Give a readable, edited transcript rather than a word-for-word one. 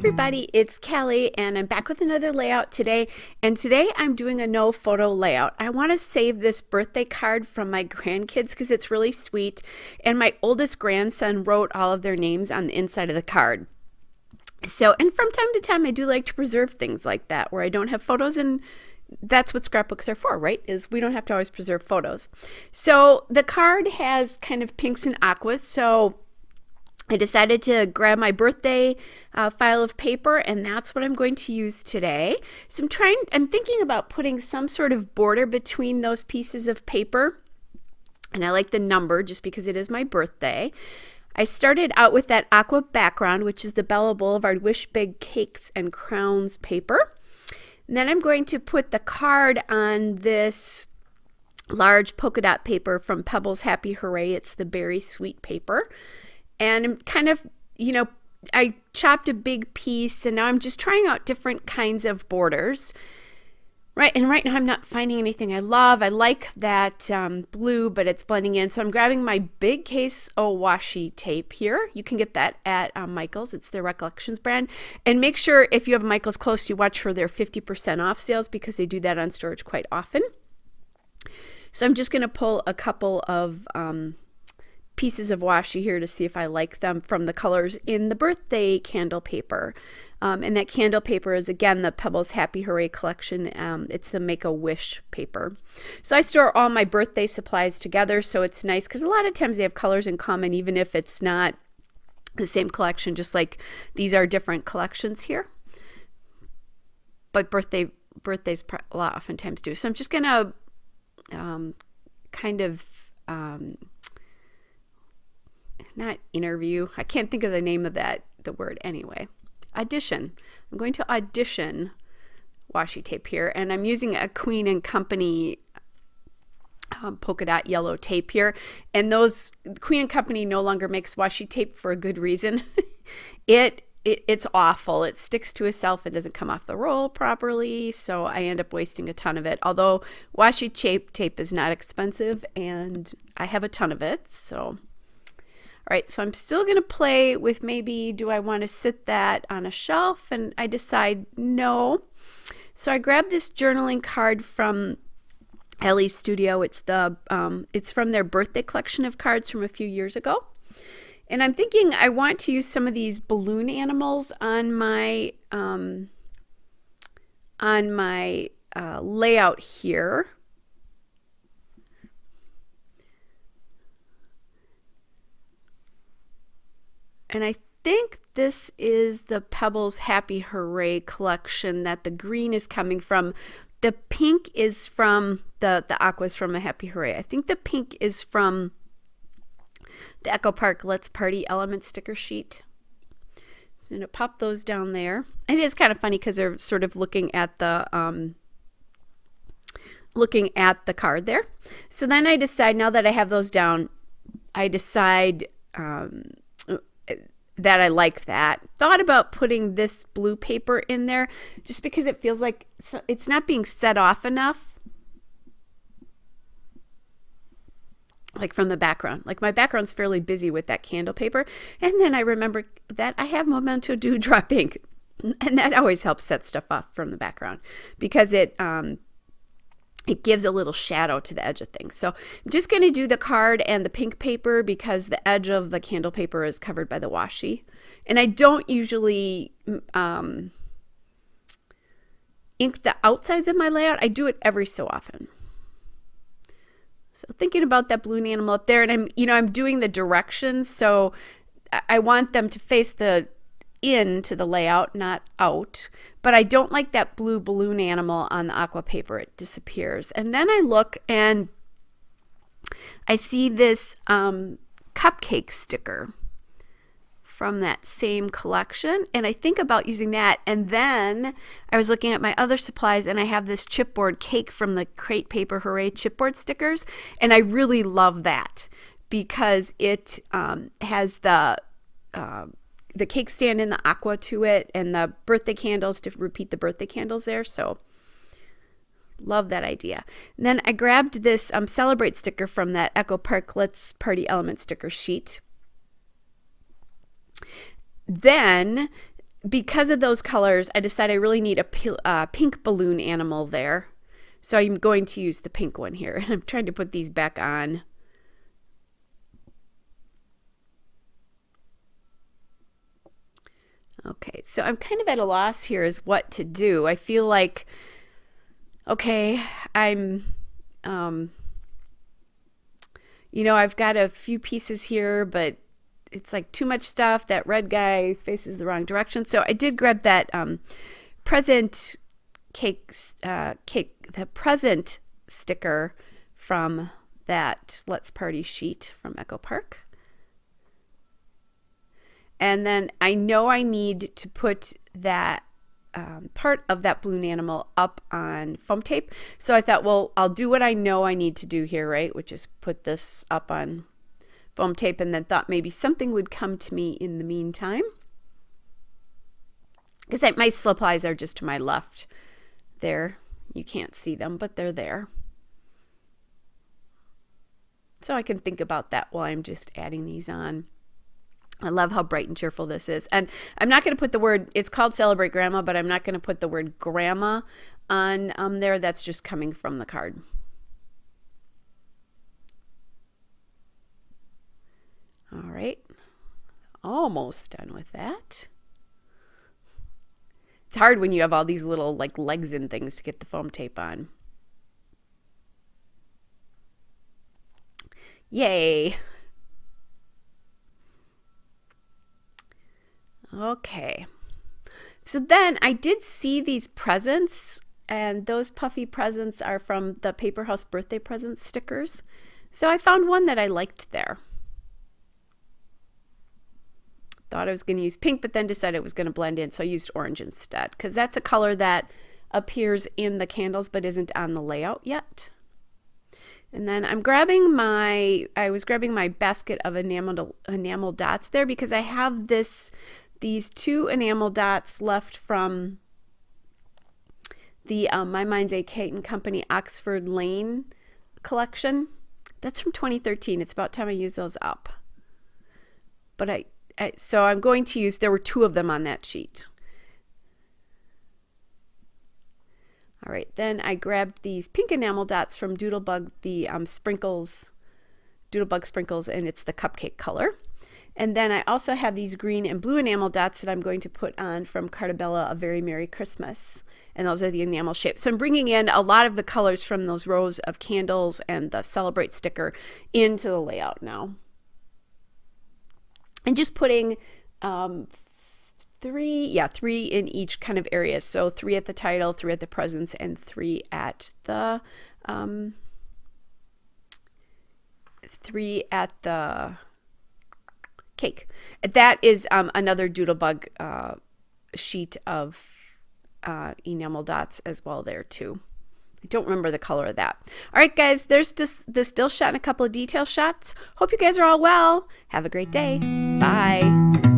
everybody, it's Kelly and I'm back with another layout today, and today I'm doing a no photo layout. I want to save this birthday card from my grandkids because it's really sweet, and my oldest grandson wrote all of their names on the inside of the card. So, and from time to time I do like to preserve things like that where I don't have photos, and that's what scrapbooks are for, right? Is we don't have to always preserve photos. So the card has kind of pinks and aquas, so I decided to grab my birthday file of paper, and that's what I'm going to use today. So I'm thinking about putting some sort of border between those pieces of paper, and I like the number just because it is my birthday. I started out with that aqua background, which is the Bella Boulevard Wish Big Cakes and Crowns paper. And then I'm going to put the card on this large polka dot paper from Pebbles Happy Hooray. It's the Berry Sweet paper. And I'm kind of, I chopped a big piece, and now I'm just trying out different kinds of borders. Right, and right now I'm not finding anything I love. I like that blue, but it's blending in. So I'm grabbing my big case of washi tape here. You can get that at Michael's. It's their Recollections brand. And make sure if you have Michael's close, you watch for their 50% off sales because they do that on storage quite often. So I'm just going to pull a couple of pieces of washi here to see if I like them from the colors in the birthday candle paper. And that candle paper is, again, the Pebbles Happy Hooray collection. It's the Make-A-Wish paper. So I store all my birthday supplies together, so it's nice because a lot of times they have colors in common, even if it's not the same collection, just like these are different collections here. But birthdays a lot oftentimes do. So I'm just going to kind of not interview. I can't think of the name of the word anyway. Audition. I'm going to audition washi tape here, and I'm using a Queen and Company polka dot yellow tape here. And those Queen and Company no longer makes washi tape for a good reason. It's awful. It sticks to itself. It doesn't come off the roll properly, so I end up wasting a ton of it. Although washi tape is not expensive, and I have a ton of it, so. All right, so I'm still going to play with maybe, do I want to sit that on a shelf? And I decide no. So I grabbed this journaling card from Ellie's Studio. It's from their birthday collection of cards from a few years ago. And I'm thinking I want to use some of these balloon animals on my layout here. And I think this is the Pebbles Happy Hooray collection that the green is coming from. The pink is from the aqua's from a Happy Hooray. I think the pink is from the Echo Park Let's Party element sticker sheet. I'm going to pop those down there. It is kind of funny because they're sort of looking at the card there. So then I decide, now that I have those down, I decide that I like that. Thought about putting this blue paper in there just because it feels like it's not being set off enough. Like from the background. Like my background's fairly busy with that candle paper. And then I remember that I have Memento Dewdrop ink. And that always helps set stuff off from the background because it gives a little shadow to the edge of things. So I'm just going to do the card and the pink paper because the edge of the candle paper is covered by the washi. And I don't usually ink the outsides of my layout. I do it every so often. So thinking about that balloon animal up there, and I'm doing the directions, so I want them to face into the layout, not out. But I don't like that blue balloon animal on the aqua paper. It disappears. And then I look and I see this cupcake sticker from that same collection. And I think about using that. And then I was looking at my other supplies, and I have this chipboard cake from the Crate Paper Hooray chipboard stickers. And I really love that because it has the cake stand in the aqua to it, and the birthday candles to repeat the birthday candles there. So love that idea. And then I grabbed this Celebrate sticker from that Echo Park Let's Party element sticker sheet. Then because of those colors, I decided I really need a pink balloon animal there. So I'm going to use the pink one here. And I'm trying to put these back on. Okay, so I'm kind of at a loss here as what to do. I feel like, okay, I'm, you know, I've got a few pieces here, but it's like too much stuff. That red guy faces the wrong direction. So I did grab that present the present sticker from that Let's Party sheet from Echo Park. And then I know I need to put that part of that balloon animal up on foam tape. So I thought, well, I'll do what I know I need to do here, right? Which is put this up on foam tape, and then thought maybe something would come to me in the meantime. Because my supplies are just to my left there. You can't see them, but they're there. So I can think about that while I'm just adding these on. I love how bright and cheerful this is. And I'm not going to put the word, it's called Celebrate Grandma, but I'm not going to put the word grandma on there. That's just coming from the card. All right. Almost done with that. It's hard when you have all these little like legs and things to get the foam tape on. Yay. Okay. So then I did see these presents, and those puffy presents are from the Paper House birthday present stickers. So I found one that I liked there. Thought I was going to use pink, but then decided it was going to blend in, so I used orange instead, because that's a color that appears in the candles but isn't on the layout yet. And then I'm grabbing my basket of enamel dots there, because I have these two enamel dots left from the My Mind's a Kate and Company Oxford Lane collection. That's from 2013. It's about time I use those up. But so I'm going to use, there were two of them on that sheet. All right, then I grabbed these pink enamel dots from Doodlebug, the Doodlebug Sprinkles, and it's the cupcake color. And then I also have these green and blue enamel dots that I'm going to put on from Cartabella, A Very Merry Christmas. And those are the enamel shapes. So I'm bringing in a lot of the colors from those rows of candles and the Celebrate sticker into the layout now. And just putting three in each kind of area. So 3 at the title, 3 at the presents, and 3 at the 3 at the cake. That is another Doodlebug sheet of enamel dots as well there too. I don't remember the color of that. All right, guys, there's just the still shot and a couple of detail shots. Hope you guys are all well. Have a great day. Bye.